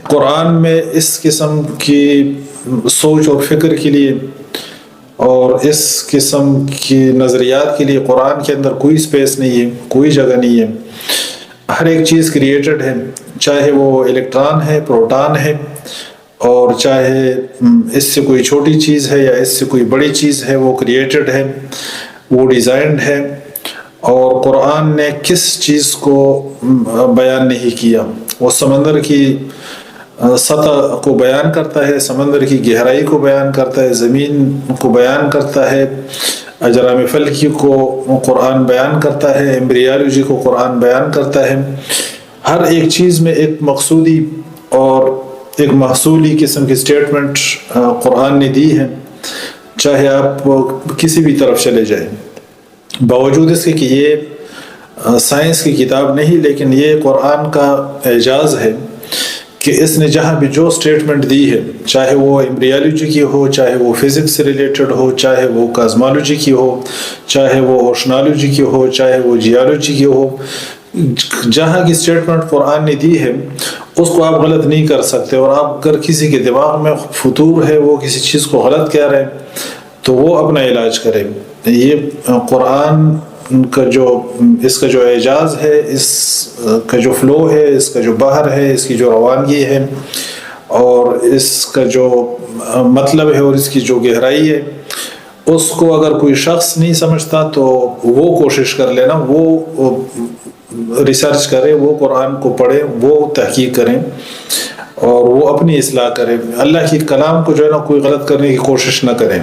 قرآن میں اس قسم کی سوچ اور فکر کے لیے اور اس قسم کی نظریات کے لیے قرآن کے اندر کوئی سپیس نہیں ہے، کوئی جگہ نہیں ہے۔ ہر ایک چیز کریٹڈ ہے، چاہے وہ الیکٹران ہے، پروٹان ہے، اور چاہے اس سے کوئی چھوٹی چیز ہے یا اس سے کوئی بڑی چیز ہے، وہ کریٹڈ ہے، وہ ڈیزائنڈ ہے۔ اور قرآن نے کس چیز کو بیان نہیں کیا؟ وہ سمندر کی سطح کو بیان کرتا ہے، سمندر کی گہرائی کو بیان کرتا ہے، زمین کو بیان کرتا ہے، اجرام فلکی کو قرآن بیان کرتا ہے، ایمبریالوجی کو قرآن بیان کرتا ہے۔ ہر ایک چیز میں ایک مقصودی اور ایک محصولی قسم کی سٹیٹمنٹ قرآن نے دی ہے، چاہے آپ کسی بھی طرف چلے جائیں۔ باوجود اس کے کہ یہ سائنس کی کتاب نہیں، لیکن یہ قرآن کا اعجاز ہے کہ اس نے جہاں بھی جو سٹیٹمنٹ دی ہے، چاہے وہ ایمبریالوجی کی ہو، چاہے وہ فزکس سے ریلیٹڈ ہو، چاہے وہ کازمالوجی کی ہو، چاہے وہ اوشنالوجی کی ہو، چاہے وہ جیالوجی کی ہو، جہاں کی سٹیٹمنٹ قرآن نے دی ہے اس کو آپ غلط نہیں کر سکتے۔ اور آپ اگر کسی کے دماغ میں فطور ہے، وہ کسی چیز کو غلط کہہ رہے ہیں، تو وہ اپنا علاج کرے۔ یہ قرآن کا اس کا جو اعجاز ہے، اس کا جو فلو ہے، اس کا جو بحر ہے، اس کی جو روانگی ہے، اور اس کا جو مطلب ہے، اور اس کی جو گہرائی ہے، اس کو اگر کوئی شخص نہیں سمجھتا تو وہ کوشش کر لینا، وہ ریسرچ کرے، وہ قرآن کو پڑھے، وہ تحقیق کریں اور وہ اپنی اصلاح کریں۔ اللہ کی کلام کو جو ہے نا کوئی غلط کرنے کی کوشش نہ کریں۔